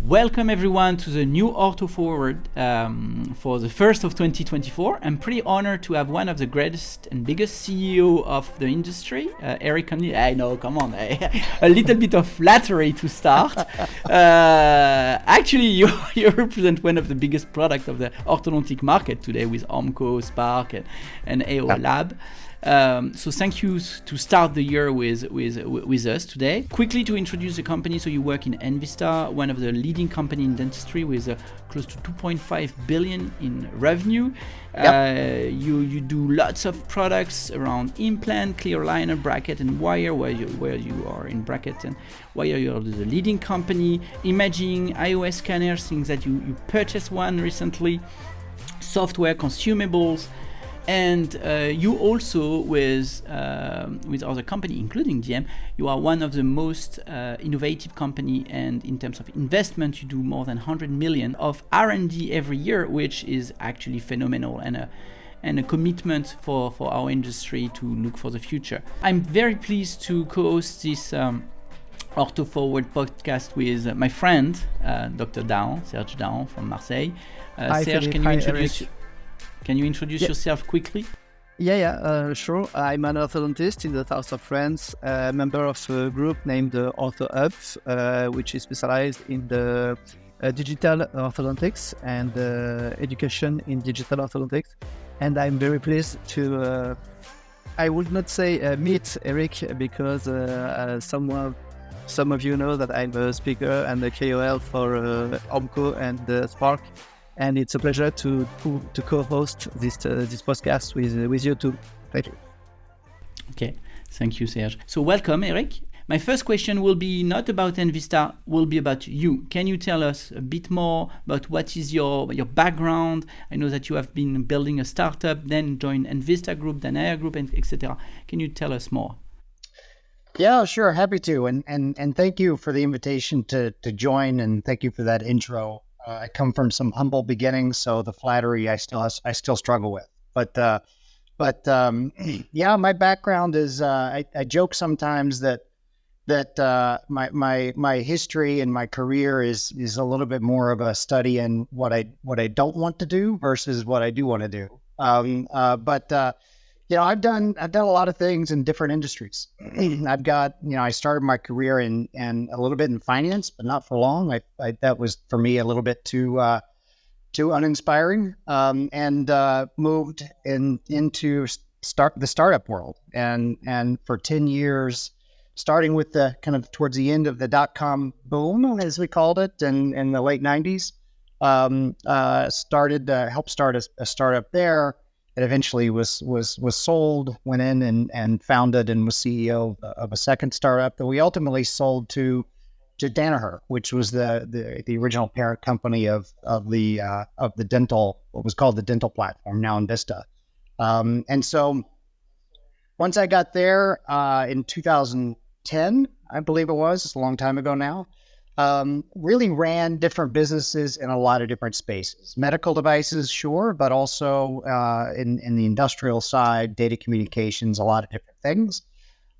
Welcome everyone to the new Ortho Forward for the first of 2024. I'm pretty honored to have one of the greatest and biggest CEO of the industry, Eric Conley. I know, come on, a little bit of flattery to start. Actually, you represent one of the biggest products of the orthodontic market today with Ormco, Spark, and AO Lab. So thank you to start the year with us today. Quickly to introduce the company, so you work in Envista, one of the leading company in dentistry with close to 2.5 billion in revenue. Yep. You do lots of products around implant, clear aligner, bracket, and wire, where you are in bracket and wire. You are the leading company. Imaging, iOS scanners, things that you purchased one recently, software, consumables. And you also, with other company, including DM, you are one of the most innovative company, and in terms of investment, you do more than 100 million of R&D every year, which is actually phenomenal, and a commitment for our industry to look for the future. I'm very pleased to co-host this Ortho Forward podcast with my friend, Dr. Dahan, Serge Dahan from Marseille. Hi, Serge, Philippe. Can you introduce yourself quickly? Sure. I'm an orthodontist in the south of France, a member of a group named Ortho Hub, which is specialized in the digital orthodontics and education in digital orthodontics. And I'm very pleased to, I would not say meet Eric, because some of you know that I'm a speaker and a KOL for Ormco and Spark. And it's a pleasure to co-host this podcast with you too. Thank you. Okay, thank you, Serge. So welcome, Eric. My first question will be not about Envista, will be about you. Can you tell us a bit more about what is your background? I know that you have been building a startup, then joined Envista Group, then Aya Group, and etc. Can you tell us more? Yeah, sure, happy to. And thank you for the invitation to join, and thank you for that intro. I come from some humble beginnings, so the flattery I still struggle with. But my background is I joke sometimes that my history and my career is a little bit more of a study in what I don't want to do versus what I do want to do. I've done a lot of things in different industries. I've got, I started my career in a little bit in finance, but not for long. That was for me a little bit too uninspiring, and moved into the startup world. And for 10 years, starting with the kind of towards the end of the .com boom, as we called it, in the late 90s, helped start a startup there. It eventually was sold, went in and founded and was CEO of a second startup that we ultimately sold to Danaher, which was the original parent company of the dental, what was called the dental platform, now Envista. And so once I got there in 2010, I believe it was, it's a long time ago now, really ran different businesses in a lot of different spaces. Medical devices, sure, but also in the industrial side, data communications, a lot of different things,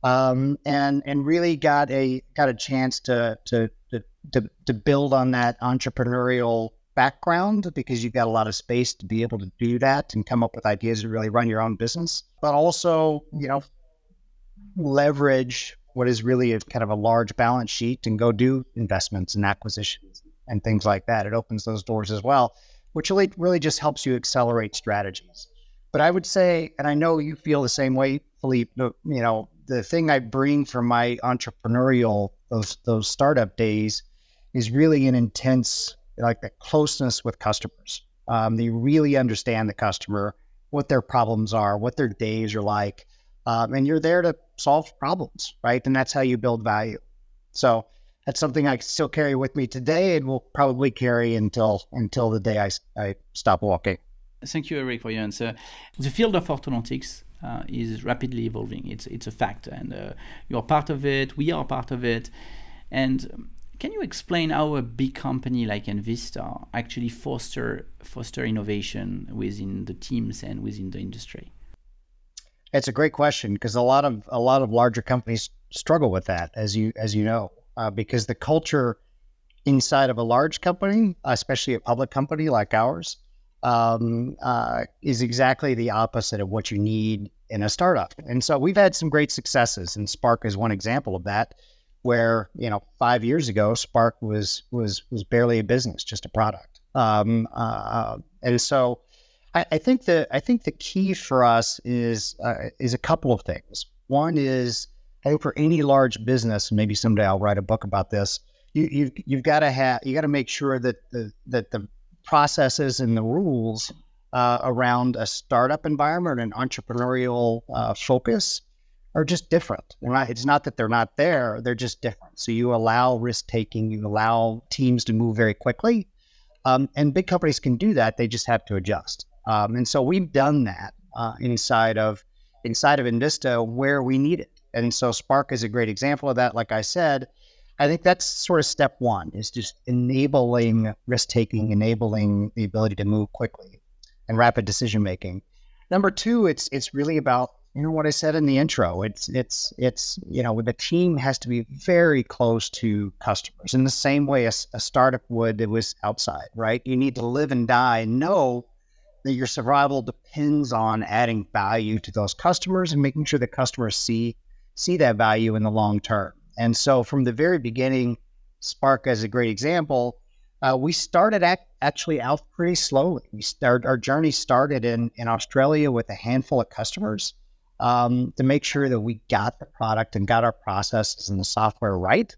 and really got a chance to build on that entrepreneurial background, because you've got a lot of space to be able to do that and come up with ideas to really run your own business, but also leverage what is really a kind of a large balance sheet and go do investments and acquisitions and things like that. It opens those doors as well, which really just helps you accelerate strategies. But I would say, and I know you feel the same way, Philippe, the thing I bring from my entrepreneurial, those startup days, is really an intense, like the closeness with customers. They really understand the customer, what their problems are, what their days are like. And you're there to solve problems, right? And that's how you build value. So that's something I still carry with me today, and will probably carry until the day I stop walking. Thank you, Eric, for your answer. The field of orthodontics is rapidly evolving. It's a fact, and you're part of it. We are part of it. And can you explain how a big company like Envista actually foster innovation within the teams and within the industry? It's a great question, because a lot of larger companies struggle with that, as you know, because the culture inside of a large company, especially a public company like ours, is exactly the opposite of what you need in a startup. And so we've had some great successes, and Spark is one example of that, where 5 years ago Spark was barely a business, just a product. And so I think the key for us is a couple of things. One is, I think for any large business, and maybe someday I'll write a book about this, you've got to make sure that the processes and the rules around a startup environment and entrepreneurial focus are just different. It's not that they're not there; they're just different. So you allow risk taking, you allow teams to move very quickly, and big companies can do that. They just have to adjust. And so we've done that inside of Envista where we need it. And so Spark is a great example of that. Like I said, I think that's sort of step one, is just enabling risk-taking, enabling the ability to move quickly and rapid decision-making. Number two, it's really about, what I said in the intro. It's the team has to be very close to customers in the same way a startup would. It was outside, right? You need to live and die and know that your survival depends on adding value to those customers and making sure that customers see that value in the long term. And so from the very beginning, Spark as a great example, we started actually out pretty slowly. Our journey started in Australia with a handful of customers to make sure that we got the product and got our processes and the software right,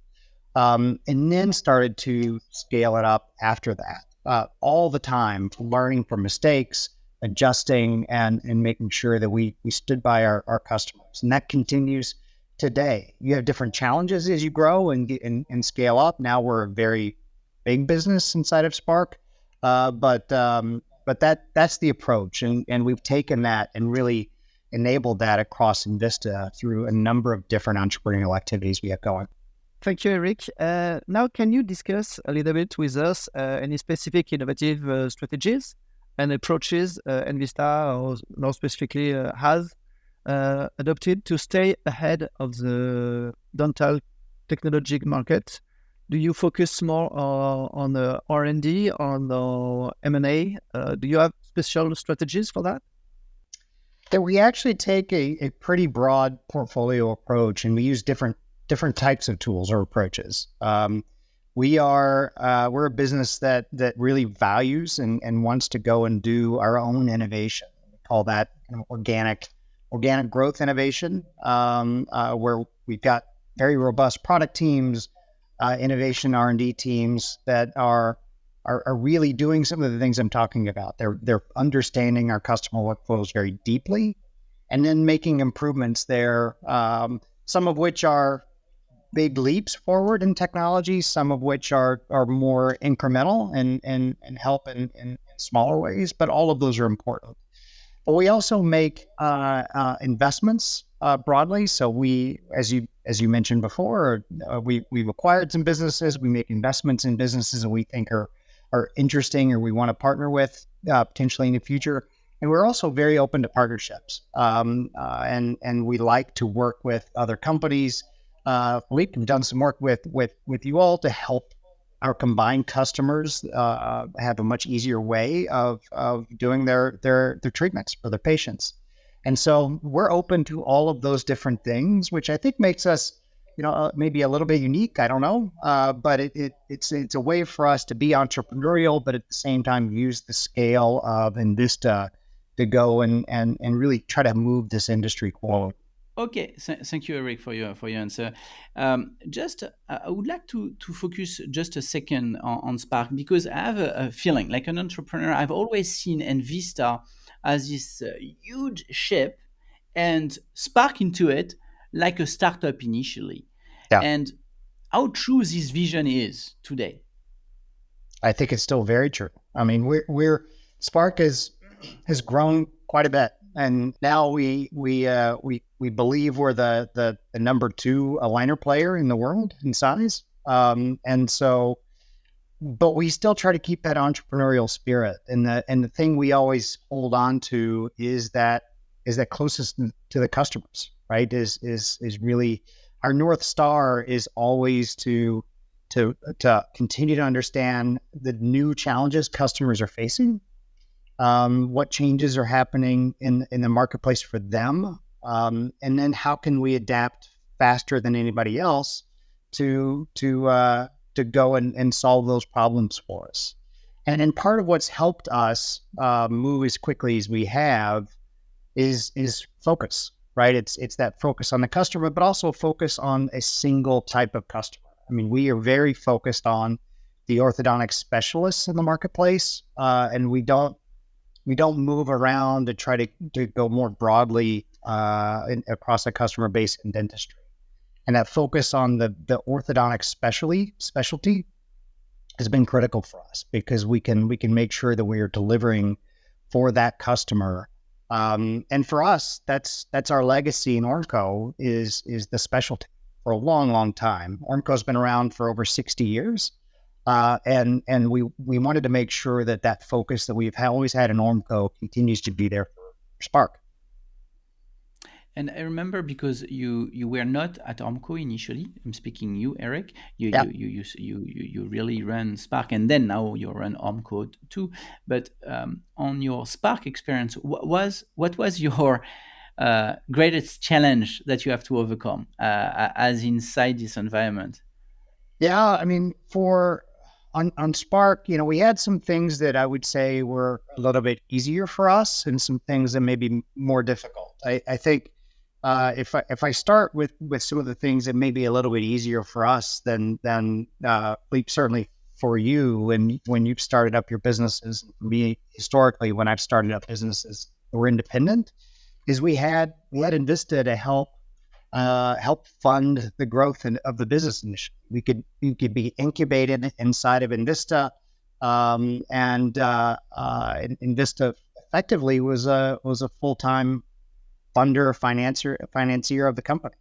and then started to scale it up after that, all the time, learning from mistakes, adjusting, and making sure that we stood by our customers. And that continues today. You have different challenges as you grow and scale up. Now we're a very big business inside of Spark, but that's the approach, and we've taken that and really enabled that across Envista through a number of different entrepreneurial activities we have going. Thank you, Eric. Now, can you discuss a little bit with us any specific innovative strategies and approaches Envista, or more specifically, has adopted to stay ahead of the dental technology market? Do you focus more on the R&D, on the M&A? Do you have special strategies for that? That we actually take a pretty broad portfolio approach, and we use different types of tools or approaches. We're a business that really values and wants to go and do our own innovation. We call that organic growth innovation, where we've got very robust product teams, innovation R&D teams that are really doing some of the things I'm talking about. They're understanding our customer workflows very deeply, and then making improvements there. Some of which are big leaps forward in technology, some of which are more incremental and help in smaller ways. But all of those are important. But we also make investments broadly. So we, as you mentioned before, we've acquired some businesses. We make investments in businesses that we think are interesting or we want to partner with potentially in the future. And we're also very open to partnerships. And we like to work with other companies. We've done some work with you all to help our combined customers have a much easier way of doing their treatments for their patients. And so we're open to all of those different things, which I think makes us, maybe a little bit unique. I don't know, but it's a way for us to be entrepreneurial, but at the same time use the scale of Envista to go and really try to move this industry forward. Okay, thank you, Eric, for your answer. I would like to focus just a second on Spark, because I have a feeling, like an entrepreneur, I've always seen Envista as this huge ship and Spark into it like a startup initially. Yeah. And how true this vision is today? I think it's still very true. I mean, Spark has grown quite a bit. And now we believe we're the number 2 aligner player in the world in size. And so, but we still try to keep that entrepreneurial spirit. And the thing we always hold on to is that closest to the customers, right? Is really our North Star is always to to continue to understand the new challenges customers are facing, what changes are happening in the marketplace for them, and then how can we adapt faster than anybody else to go and solve those problems for us. And part of what's helped us move as quickly as we have is focus, right? It's that focus on the customer, but also focus on a single type of customer. I mean, we are very focused on the orthodontic specialists in the marketplace, and we don't move around to try to go more broadly across the customer base in dentistry. And that focus on the orthodontic specialty has been critical for us, because we can make sure that we are delivering for that customer. And for us, that's our legacy in Ormco is the specialty for a long, long time. Ormco's been around for over 60 years. And we wanted to make sure that focus that we've always had in Ormco continues to be there for Spark. And I remember, because you were not at Ormco initially. I'm speaking you, Eric. You really ran Spark, and then now you run Ormco too. But on your Spark experience, what was your greatest challenge that you have to overcome as inside this environment? Yeah, I mean, on Spark, we had some things that I would say were a little bit easier for us, and some things that may be more difficult. I think if I start with some of the things that may be a little bit easier for us than certainly for you when you've started up your businesses, and for me historically when I've started up businesses that were independent, is we had Envista to help fund the growth of the business initially. You could be incubated inside of Envista, and Envista effectively was a full-time funder, financier of the company.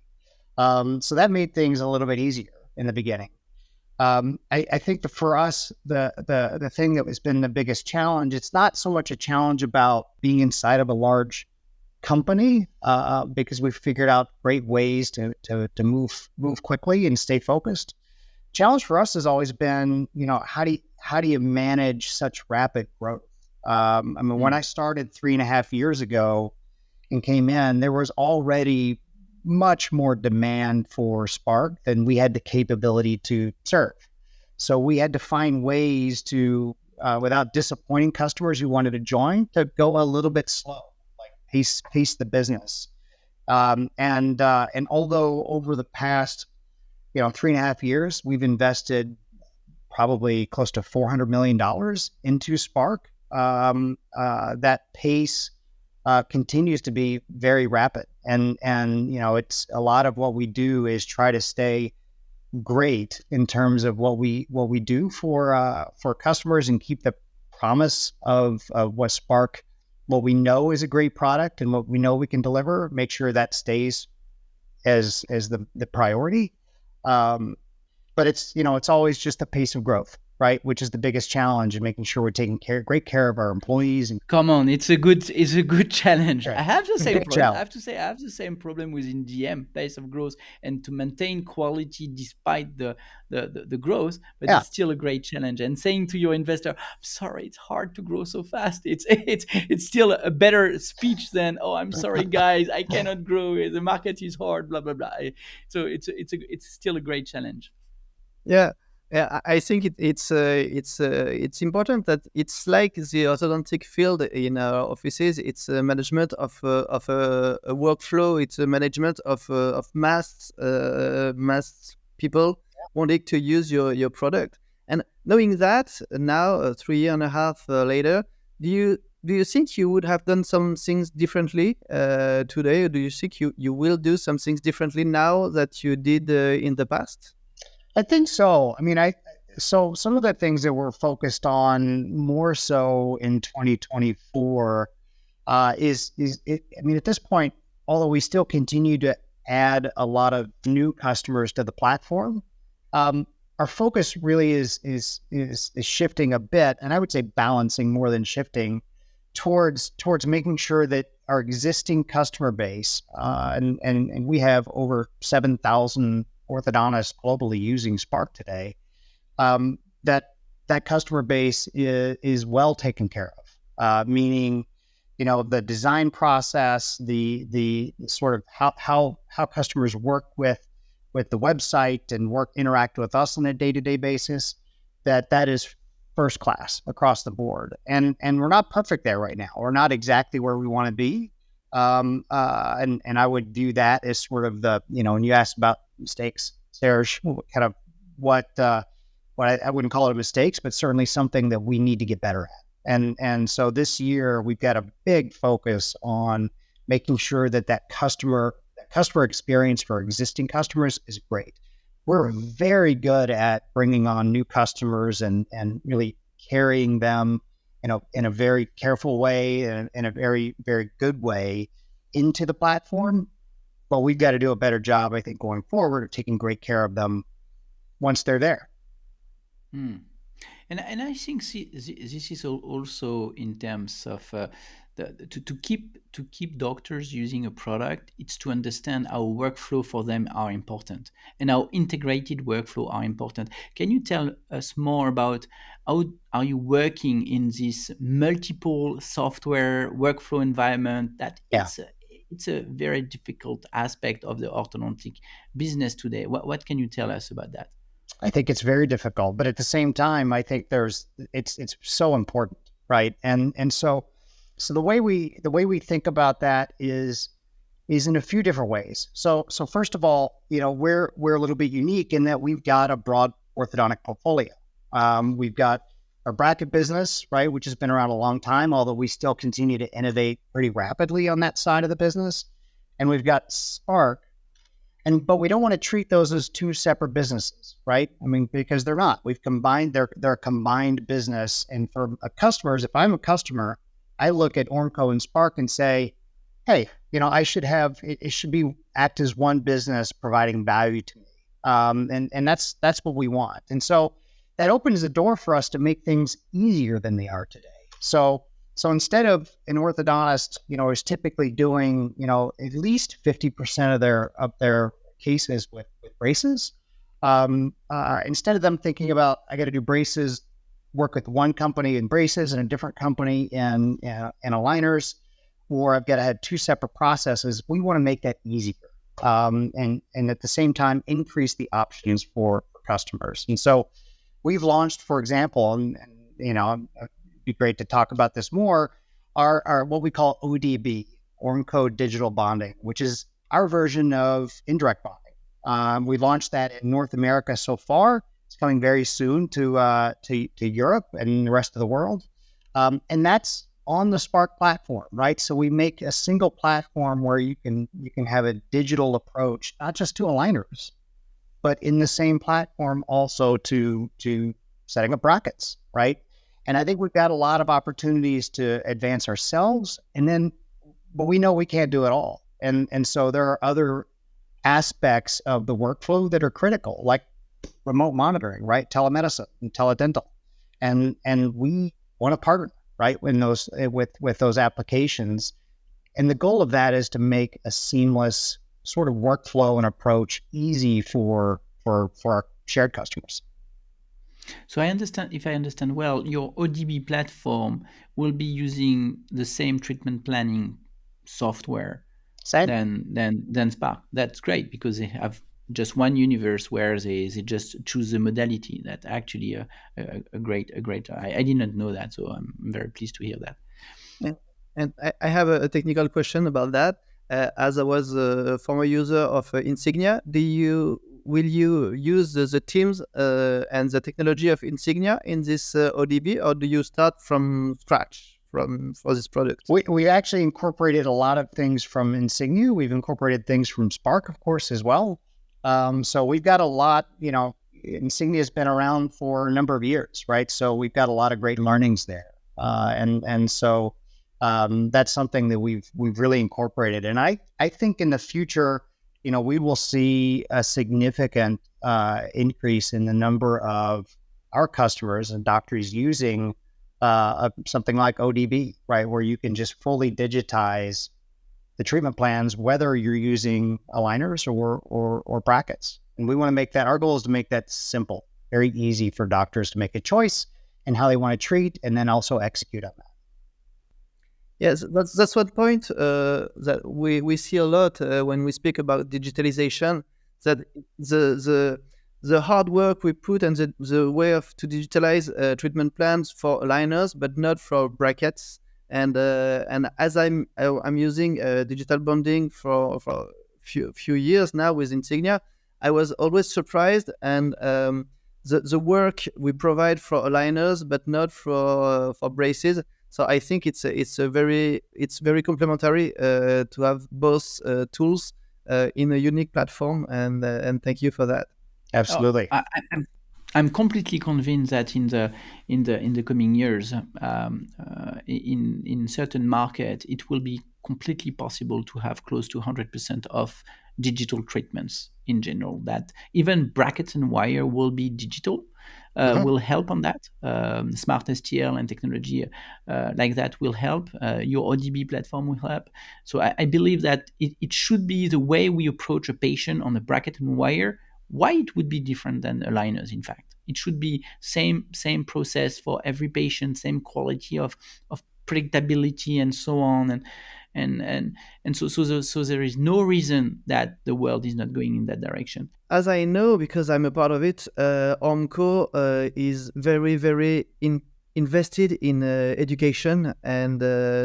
So that made things a little bit easier in the beginning. I think for us, the thing that has been the biggest challenge, it's not so much a challenge about being inside of a large company, because we've figured out great ways to move quickly and stay focused. Challenge for us has always been, how do you manage such rapid growth? When I started 3.5 years ago and came in, there was already much more demand for Spark than we had the capability to serve. So we had to find ways to, without disappointing customers who wanted to join, to go a little bit slow, like pace the business. And although over the past 3.5 years, we've invested probably close to $400 million into Spark, that pace continues to be very rapid. And it's a lot of what we do is try to stay great in terms of what we do for customers, and keep the promise of what Spark, what we know is a great product and what we know we can deliver, make sure that stays as the priority. But it's always just the pace of growth, right? Which is the biggest challenge, in making sure we're taking great care of our employees. And come on, it's a good challenge. Right. I have the same problem. Challenge. I have to say, I have the same problem within DM, pace of growth, and to maintain quality despite the growth. But it's still a great challenge. And saying to your investor, "I'm sorry, it's hard to grow so fast." It's still a better speech than, "Oh, I'm sorry, guys, I cannot grow. The market is hard." Blah blah blah. So it's still a great challenge. Yeah. Yeah, I think it's important that it's like the orthodontic field in our offices. It's a management of a workflow. It's a management of mass people wanting to use your product. And knowing that now, 3.5 years later, do you think you would have done some things differently today, or do you think you will do some things differently now that you did in the past? I think so. So some of the things that we're focused on more so in 2024 is at this point, although we still continue to add a lot of new customers to the platform, our focus really is shifting a bit, and I would say balancing more than shifting, towards making sure that our existing customer base, and we have over 7,000 orthodontists globally using Spark today, that customer base is well taken care of. Meaning, the design process, the sort of how customers work with the website and interact with us on a day-to-day basis, that is first class across the board. And we're not perfect there right now. We're not exactly where we want to be. And I would view that as sort of when you asked about mistakes, Serge, kind of what I wouldn't call it mistakes, but certainly something that we need to get better at. And so this year we've got a big focus on making sure that customer experience for existing customers is great. We're very good at bringing on new customers and really carrying them, in a very careful way and in a very, very good way into the platform. But we've got to do a better job, I think, going forward of taking great care of them once they're there. And I think this is also in terms of to keep doctors using a product. It's to understand how workflow for them are important and how integrated workflow are important. Can you tell us more about how are you working in this multiple software workflow environment? It's a very difficult aspect of the orthodontic business today. What can you tell us about that? I think it's very difficult, but at the same time, I think it's so important, right? And so the way we think about that is in a few different ways. So first of all, we're a little bit unique in that we've got a broad orthodontic portfolio. We've got our bracket business, right, which has been around a long time, although we still continue to innovate pretty rapidly on that side of the business. And we've got Spark. But we don't want to treat those as two separate businesses, right? I mean, because they're not. We've combined their combined business. And for customers, if I'm a customer, I look at Ormco and Spark and say, hey, I should have it should be act as one business providing value to me. And that's what we want. And so that opens the door for us to make things easier than they are today. So instead of an orthodontist, is typically doing, at least 50% of their cases with braces, instead of them thinking about, I got to do braces, work with one company in braces and a different company in aligners, or I've got to have two separate processes, we want to make that easier. And at the same time, increase the options for customers. And so we've launched, for example, and it'd be great to talk about this more, our what we call ODB, Ormco Digital Bonding, which is our version of indirect bonding. We launched that in North America so far. It's coming very soon to Europe and the rest of the world. And that's on the Spark platform, right? So we make a single platform where you can have a digital approach, not just to aligners, but in the same platform also to setting up brackets, right? And I think we've got a lot of opportunities to advance ourselves, but we know we can't do it all. And so there are other aspects of the workflow that are critical, like remote monitoring, right? Telemedicine and teledental. And we want to partner, right, with those applications. And the goal of that is to make a seamless sort of workflow and approach easy for our shared customers. So if I understand well, your ODB platform will be using the same treatment planning software than Spark. That's great because they have just one universe where they just choose the modality. That's actually a great. I did not know that, so I'm very pleased to hear that. Yeah. And I have a technical question about that. As I was a former user of Insignia, will you use the teams and the technology of Insignia in this ODB, or do you start from scratch for this product? We actually incorporated a lot of things from Insignia. We've incorporated things from Spark, of course, as well. So we've got a lot, Insignia has been around for a number of years, right? So we've got a lot of great learnings there. And so that's something that we've really incorporated. And I think in the future, we will see a significant increase in the number of our customers and doctors using something like ODB, right? Where you can just fully digitize the treatment plans, whether you're using aligners or brackets. And we want to make that, our goal is to make that simple very easy for doctors to make a choice and how they want to treat, and then also execute on that. Yes, that's one point that we see a lot when we speak about digitalization. That the hard work we put and the way to digitalize treatment plans for aligners, but not for brackets. And as I'm using digital bonding for few years now with Insignia, I was always surprised, and the work we provide for aligners, but not for braces. So I think it's very complementary to have both tools in a unique platform, and thank you for that. Absolutely. I'm completely convinced that in the coming years, in certain market, it will be completely possible to have close to 100% of digital treatments in general. That even brackets and wire will be digital. Will help on that. Smart STL and technology like that will help. Your ODB platform will help. So I believe that it should be the way we approach a patient on the bracket and wire. Why it would be different than aligners? In fact, it should be same process for every patient, same quality of predictability and so on, and so there is no reason that the world is not going in that direction. As I know, because I'm a part of it, Ormco is very invested in education and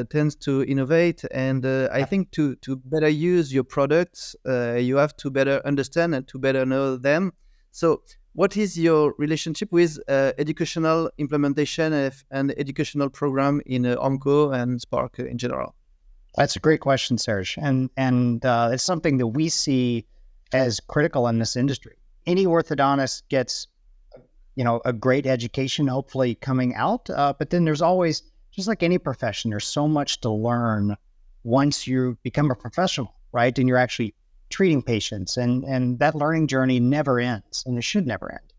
tends to innovate. And I think to better use your products, you have to better understand and to better know them. So what is your relationship with educational implementation and educational program in Ormco and Spark in general? That's a great question, Serge. And it's something that we see as critical in this industry. Any orthodontist gets, a great education, hopefully coming out. But then there's always, just like any profession, there's so much to learn once you become a professional, right? And you're actually treating patients, and that learning journey never ends, and it should never end.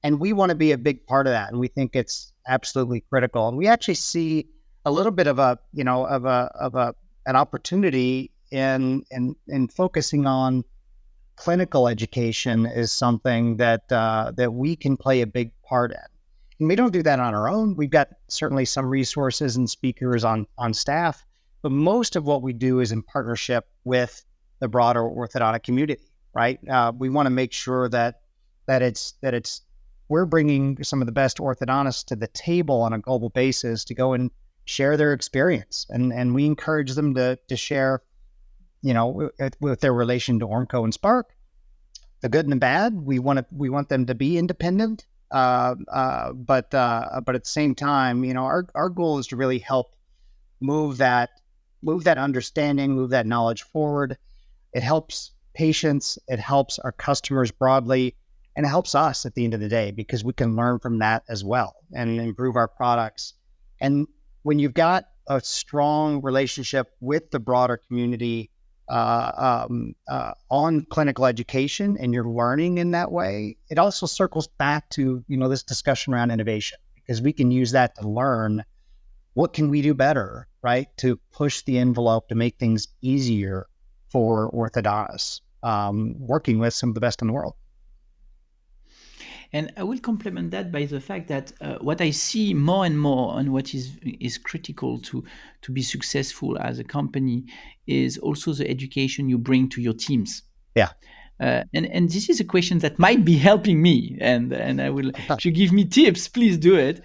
And we want to be a big part of that, and we think it's absolutely critical. And we actually see a little bit of an opportunity in focusing on clinical education is something that we can play a big part in. And we don't do that on our own. We've got certainly some resources and speakers on staff, but most of what we do is in partnership with the broader orthodontic community, right? We want to make sure that we're bringing some of the best orthodontists to the table on a global basis to go and share their experience, and we encourage them to share, with their relation to Ormco and Spark, the good and the bad. We want them to be independent, but at the same time, our goal is to really help move that understanding, move that knowledge forward. It helps patients, it helps our customers broadly, and it helps us at the end of the day, because we can learn from that as well and improve our products. And when you've got a strong relationship with the broader community on clinical education, and you're learning in that way, it also circles back to, this discussion around innovation, because we can use that to learn what can we do better, right? To push the envelope, to make things easier for orthodontists, working with some of the best in the world. And I will complement that by the fact that what I see more and more, and what is critical to be successful as a company, is also the education you bring to your teams. Yeah. And this is a question that might be helping me, and I will. If you give me tips, please do it.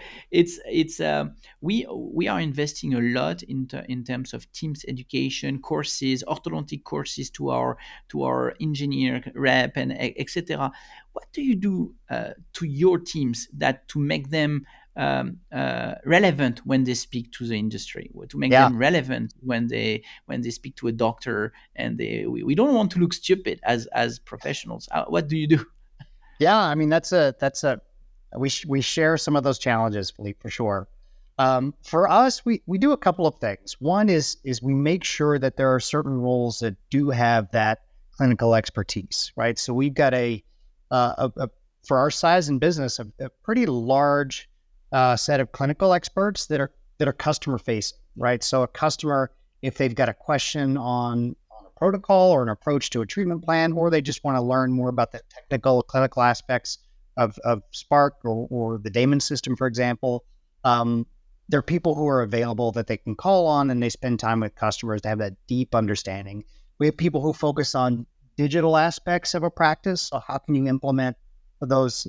We are investing a lot in terms of teams education courses, orthodontic courses to our engineer rep and etc. What do you do to your teams to make them relevant when they speak to the industry, to make them relevant when they speak to a doctor, and we don't want to look stupid as professionals? What do you do? Yeah, I mean, we share some of those challenges, Philippe, for sure. For us, we do a couple of things. One is we make sure that there are certain roles that do have that clinical expertise, right? So we've got for our size and business, a pretty large set of clinical experts that are customer facing, right? So a customer, if they've got a question on a protocol or an approach to a treatment plan, or they just want to learn more about the technical clinical aspects of Spark or the Damon system, for example, there are people who are available that they can call on, and they spend time with customers to have that deep understanding. We have people who focus on digital aspects of a practice. So how can you implement those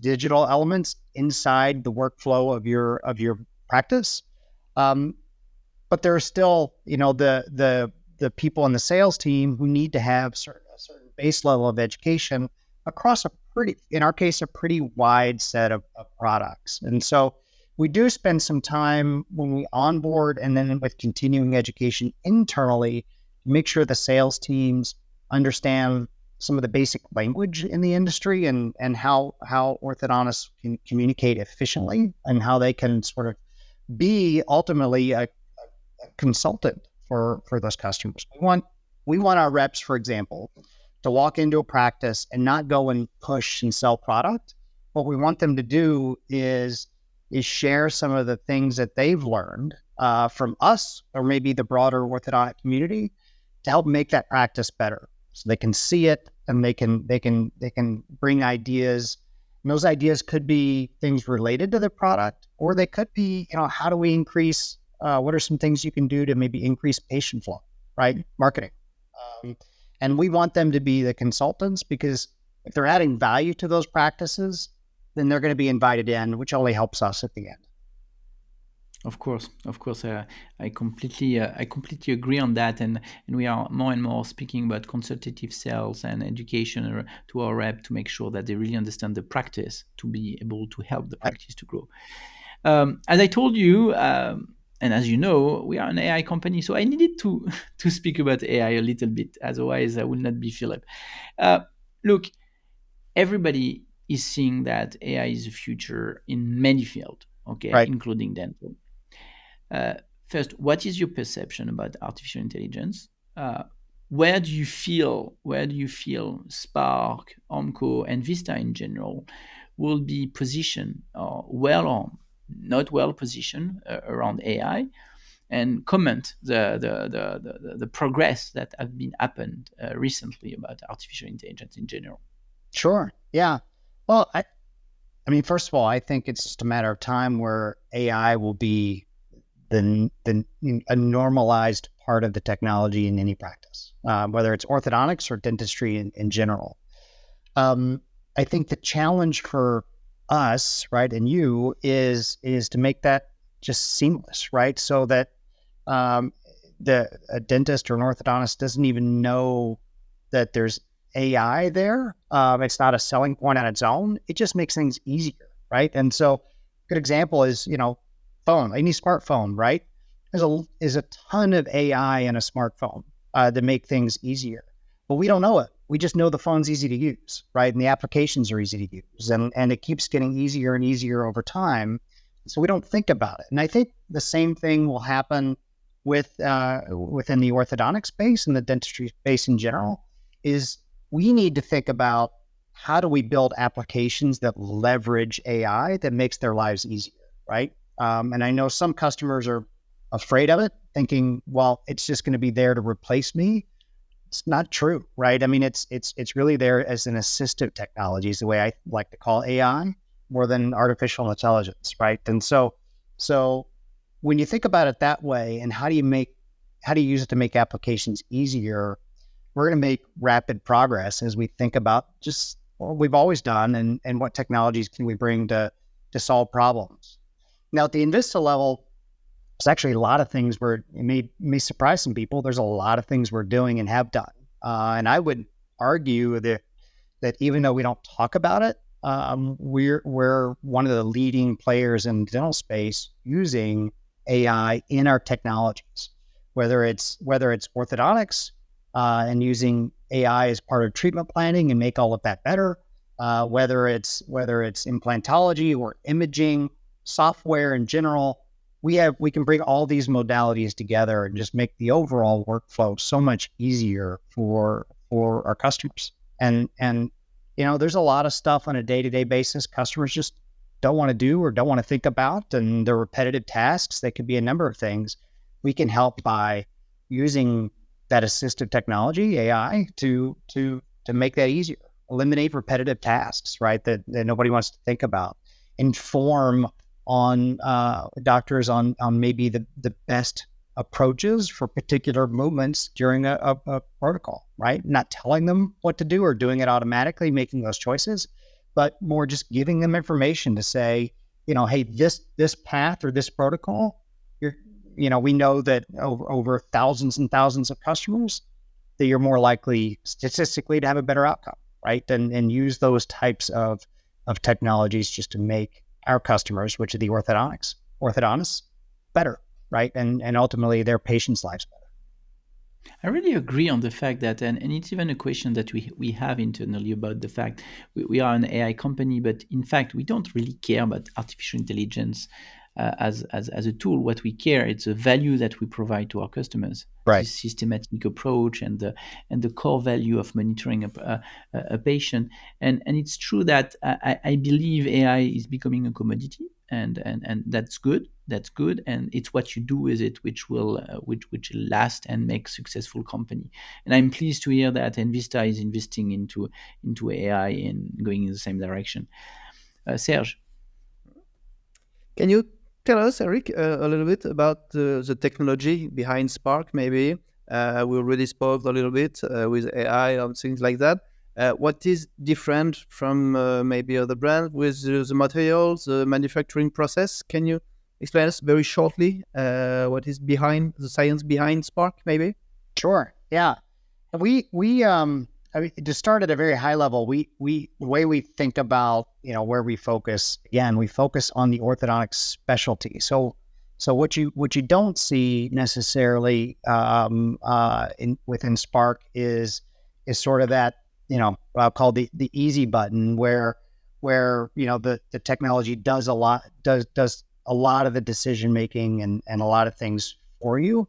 digital elements inside the workflow of your practice? But there are still, the people in the sales team who need to have a certain base level of education across in our case, a pretty wide set of products. And so we do spend some time when we onboard and then with continuing education internally to make sure the sales teams understand some of the basic language in the industry and how orthodontists can communicate efficiently and how they can sort of be ultimately a consultant for those customers. We want our reps, for example, to walk into a practice and not go and push and sell product. What we want them to do is share some of the things that they've learned from us or maybe the broader orthodontic community to help make that practice better. So they can see it and they can bring ideas. And those ideas could be things related to the product, or they could be, how do we increase, what are some things you can do to maybe increase patient flow, right? Marketing. And we want them to be the consultants, because if they're adding value to those practices, then they're going to be invited in, which only helps us at the end. Of course, I completely agree on that, and we are more and more speaking about consultative sales and education to our rep to make sure that they really understand the practice to be able to help the practice to grow. As I told you, and as you know, we are an AI company, so I needed to speak about AI a little bit. Otherwise, I will not be Philip. Look, everybody is seeing that AI is the future in many fields, okay, right, including dental. First, what is your perception about artificial intelligence? Where do you feel Spark, Ormco, and Vista in general will be positioned, well or not well positioned around AI? And comment the progress that have been happened recently about artificial intelligence in general. Sure. Yeah. Well, I mean, first of all, I think it's just a matter of time where AI will be a normalized part of the technology in any practice, whether it's orthodontics or dentistry in general. I think the challenge for us, right, and you is to make that just seamless, right, so that a dentist or an orthodontist doesn't even know that there's AI there. It's not a selling point on its own. It just makes things easier, right? And so, a good example is phone, any smartphone, right? There's a ton of AI in a smartphone to make things easier, but we don't know it. We just know the phone's easy to use, right? And the applications are easy to use, and it keeps getting easier and easier over time. So we don't think about it. And I think the same thing will happen within the orthodontic space and the dentistry space in general. Is we need to think about how do we build applications that leverage AI that makes their lives easier, right? And I know some customers are afraid of it, thinking, well, it's just going to be there to replace me. It's not true, right? I mean, it's really there as an assistive technology, is the way I like to call AI, more than artificial intelligence, right? And so when you think about it that way, and how do you use it to make applications easier, we're going to make rapid progress as we think about just what we've always done and what technologies can we bring to solve problems. Now, at the Envista level, there's actually a lot of things it may surprise some people. There's a lot of things we're doing and have done. And I would argue that even though we don't talk about it, we're one of the leading players in the dental space using AI in our technologies, whether it's orthodontics and using AI as part of treatment planning and make all of that better, whether it's implantology or imaging, software in general. We can bring all these modalities together and just make the overall workflow so much easier for our customers. And there's a lot of stuff on a day-to-day basis customers just don't want to do or don't want to think about, and they're repetitive tasks. They could be a number of things. We can help by using that assistive technology, AI, to make that easier. eliminate repetitive tasks, right? That nobody wants to think about. Inform on doctors on maybe the best approaches for particular movements during a protocol, right? Not telling them what to do or doing it automatically, making those choices, but more just giving them information to say, hey, this path or this protocol, we know that over thousands and thousands of customers, that you're more likely statistically to have a better outcome, right? And use those types of technologies just to make our customers, which are the orthodontists, better, right? And ultimately their patients' lives better. I really agree on the fact that, and it's even a question that we have internally about the fact we are an AI company, but in fact, we don't really care about artificial intelligence as a tool. What we care, it's the value that we provide to our customers. Right. This systematic approach and the core value of monitoring a patient. And it's true that I believe AI is becoming a commodity, and that's good. That's good, and it's what you do with it which will last and make successful company. And I'm pleased to hear that Envista is investing into AI and going in the same direction. Serge, Can you tell us, Eric, a little bit about the technology behind Spark? Maybe we already spoke a little bit with AI and things like that. What is different from maybe other brands with the materials, the manufacturing process? Can you explain us very shortly what is behind the science behind Spark, maybe? Sure. Yeah. To start at a very high level, the way we think about, where we focus, again, we focus on the orthodontic specialty. So what you don't see necessarily within Spark is sort of that, what I'll call the easy button where the technology does a lot of the decision making and a lot of things for you.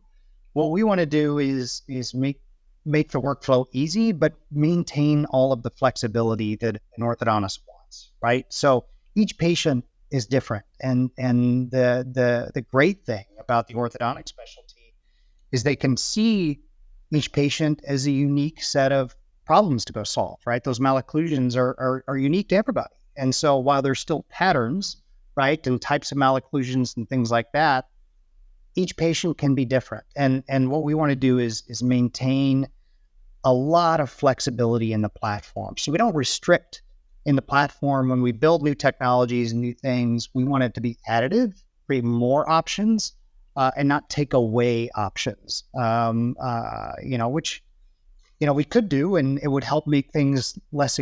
What we want to do is make the workflow easy, but maintain all of the flexibility that an orthodontist wants, right? So each patient is different, and the great thing about the orthodontic specialty is they can see each patient as a unique set of problems to go solve, right? Those malocclusions are unique to everybody, and so while there's still patterns, right, and types of malocclusions and things like that, each patient can be different. And what we want to do is maintain a lot of flexibility in the platform. So we don't restrict in the platform when we build new technologies and new things. We want it to be additive, create more options, and not take away options, which we could do, and it would help make things less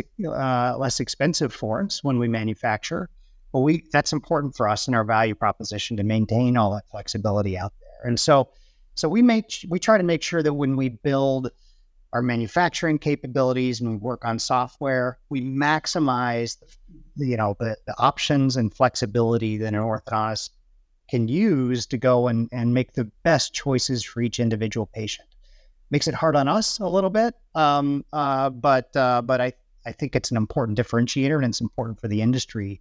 expensive for us when we manufacture. But that's important for us in our value proposition to maintain all that flexibility out there. And so we try to make sure that when we build our manufacturing capabilities and we work on software, we maximize the options and flexibility that an orthodontist can use to go and make the best choices for each individual patient. Makes it hard on us a little bit, but I think it's an important differentiator, and it's important for the industry.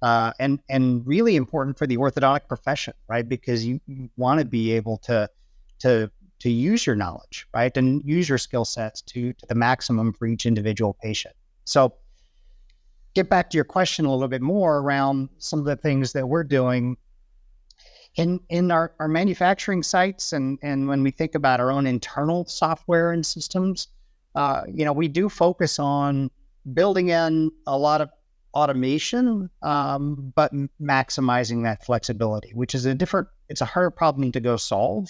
And really important for the orthodontic profession, right? Because you want to be able to use your knowledge, right? And use your skill sets to the maximum for each individual patient. So get back to your question a little bit more around some of the things that we're doing in our manufacturing sites. And when we think about our own internal software and systems, we do focus on building in a lot of automation, but maximizing that flexibility, which is it's a harder problem to go solve.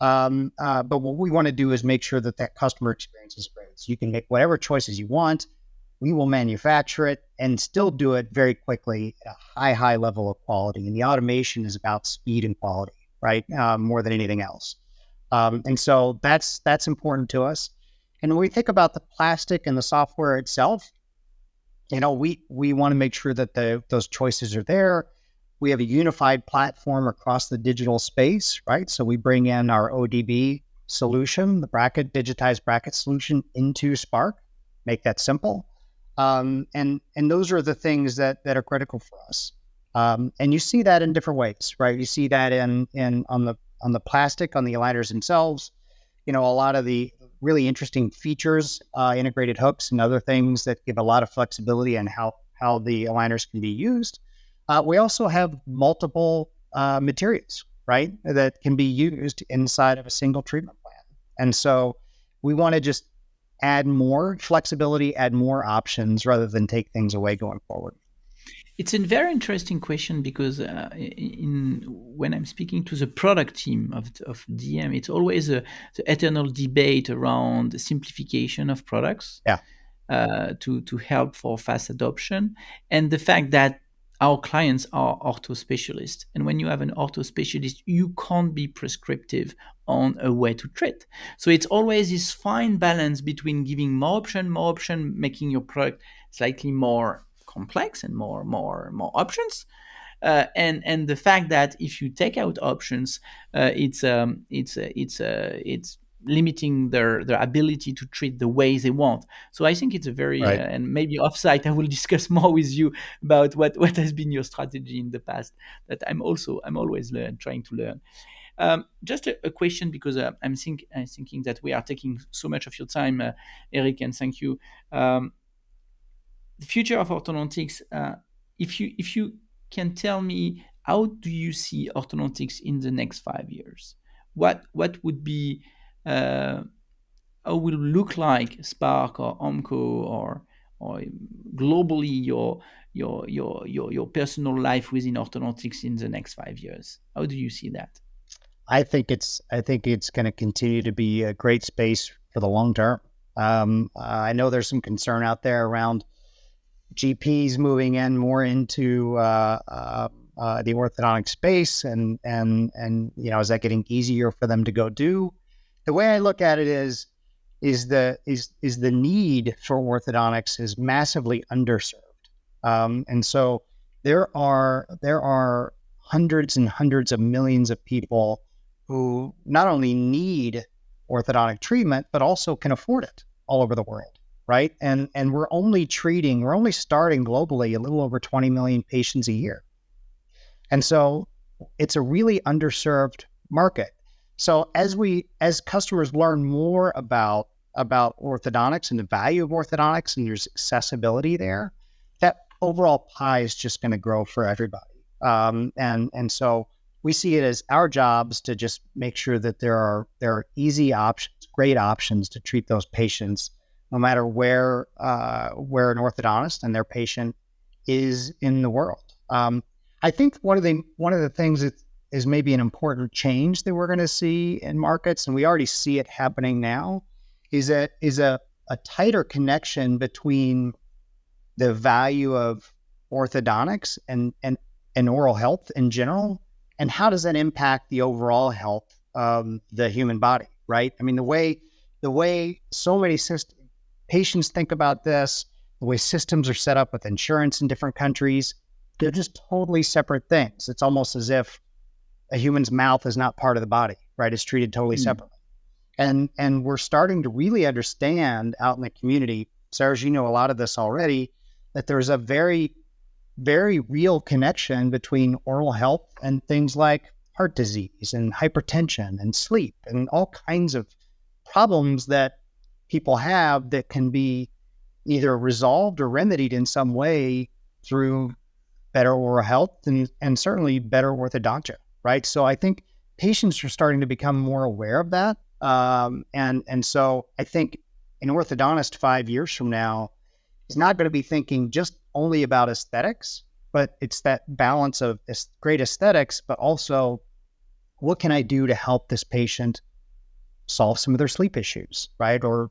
But what we want to do is make sure that customer experience is great. So you can make whatever choices you want. We will manufacture it and still do it very quickly at a high level of quality. And the automation is about speed and quality, right? More than anything else. And so that's important to us. And when we think about the plastic and the software itself, we want to make sure that those choices are there. We have a unified platform across the digital space, right? So we bring in our ODB solution, the digitized bracket solution, into Spark, make that simple. And those are the things that are critical for us. And you see that in different ways, right? You see that on the plastic, on the aligners themselves. A lot of the really interesting features, integrated hooks and other things that give a lot of flexibility in how the aligners can be used. We also have multiple materials, right, that can be used inside of a single treatment plan. And so we want to just add more flexibility, add more options rather than take things away going forward. It's a very interesting question because when I'm speaking to the product team of DM, it's always the eternal debate around the simplification of products to help for fast adoption, and the fact that our clients are ortho specialists. And when you have an ortho specialist, you can't be prescriptive on a way to treat. So it's always this fine balance between giving more option, making your product slightly more complex and more options, and the fact that if you take out options, it's limiting their ability to treat the way they want. So I think it's a very Right. and maybe offsite I will discuss more with you about what has been your strategy in the past. That I'm always trying to learn. Just a question, because I'm thinking that we are taking so much of your time, Eric, and thank you. The future of orthodontics, if you can tell me, how do you see orthodontics in the next 5 years? What would be how will look like Spark or Omco or globally your personal life within orthodontics in the next 5 years? How do you see that? I think it's going to continue to be a great space for the long term. I know there's some concern out there around GPs moving in more into the orthodontic space, and is that getting easier for them to go do? The way I look at it is the need for orthodontics is massively underserved, and so there are hundreds and hundreds of millions of people who not only need orthodontic treatment but also can afford it all over the world. Right. And we're only starting globally a little over 20 million patients a year. And so it's a really underserved market. So as customers learn more about orthodontics and the value of orthodontics, and there's accessibility there, that overall pie is just going to grow for everybody. And so we see it as our jobs to just make sure that there are easy options, great options to treat those patients, no matter where an orthodontist and their patient is in the world. I think one of the things that is maybe an important change that we're going to see in markets, and we already see it happening now, is a tighter connection between the value of orthodontics and oral health in general, and how does that impact the overall health of the human body, right? I mean, the way so many patients think about this, the way systems are set up with insurance in different countries, they're just totally separate things. It's almost as if a human's mouth is not part of the body, right? It's treated totally separately. And we're starting to really understand out in the community, Serge, you know a lot of this already, that there's a very, very real connection between oral health and things like heart disease and hypertension and sleep and all kinds of problems that people have that can be either resolved or remedied in some way through better oral health and certainly better orthodontia, right? So I think patients are starting to become more aware of that. And so I think an orthodontist 5 years from now is not going to be thinking just only about aesthetics, but it's that balance of great aesthetics, but also what can I do to help this patient solve some of their sleep issues, right? Or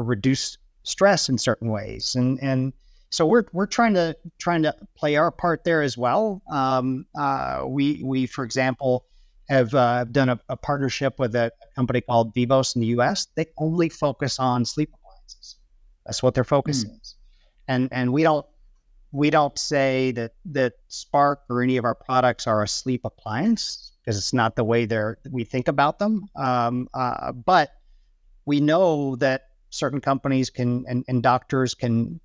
reduce stress in certain ways. And so we're trying to play our part there as well. We for example have done a partnership with a company called Vivos in the US. They only focus on sleep appliances. That's what their focus is. And we don't say that Spark or any of our products are a sleep appliance, because it's not the way we think about them. But we know that certain companies and doctors can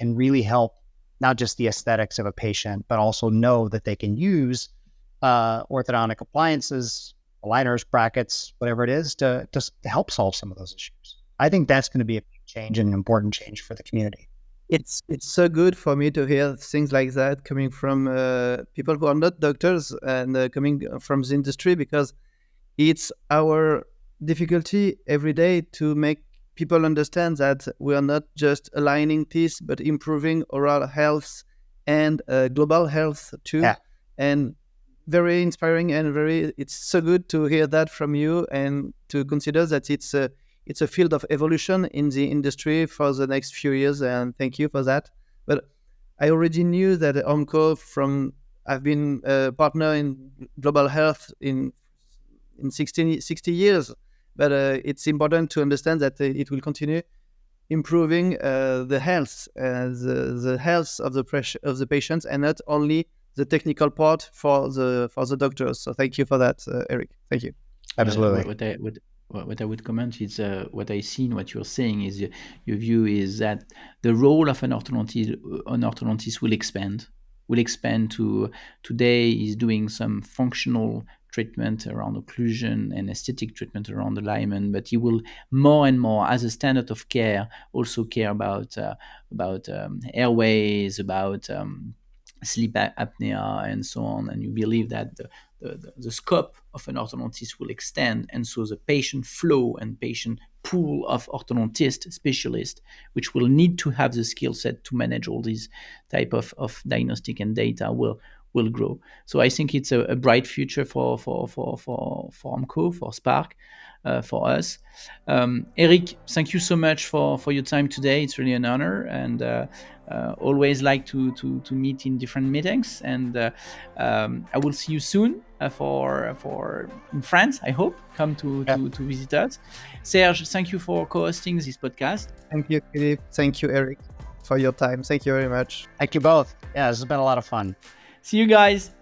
really help not just the aesthetics of a patient, but also know that they can use orthodontic appliances aligners, brackets, whatever it is, to help solve some of those issues. I think that's going to be a big change and an important change for the community. It's so good for me to hear things like that coming from people who are not doctors and coming from the industry, because it's our difficulty every day to make people understand that we are not just aligning teeth, but improving oral health and global health too. Yeah. And very inspiring, and it's so good to hear that from you, and to consider that it's a field of evolution in the industry for the next few years, and thank you for that. But I already knew that Ormco I've been a partner in global health in 60 years, but it's important to understand that it will continue improving the health of the patients, and not only the technical part for the doctors. So thank you for that, Eric. Thank you. Absolutely. What I would comment is what I see in what you're saying is your view is that the role of an orthodontist will expand to today is doing some functional treatment around occlusion and aesthetic treatment around alignment, but he will more and more, as a standard of care, also care about airways, about sleep apnea, and so on. And you believe that the scope of an orthodontist will extend, and so the patient flow and patient pool of orthodontist specialists, which will need to have the skill set to manage all these type of diagnostic and data, will grow. So I think it's a bright future for Ormco, for Spark, for us. Eric, thank you so much for your time today. It's really an honor, and always like to meet in different meetings. And I will see you soon for in France, I hope. Come to visit us. Serge, thank you for co-hosting this podcast. Thank you, Philippe. Thank you, Eric, for your time. Thank you very much. Thank you both. Yeah, this has been a lot of fun. See you guys.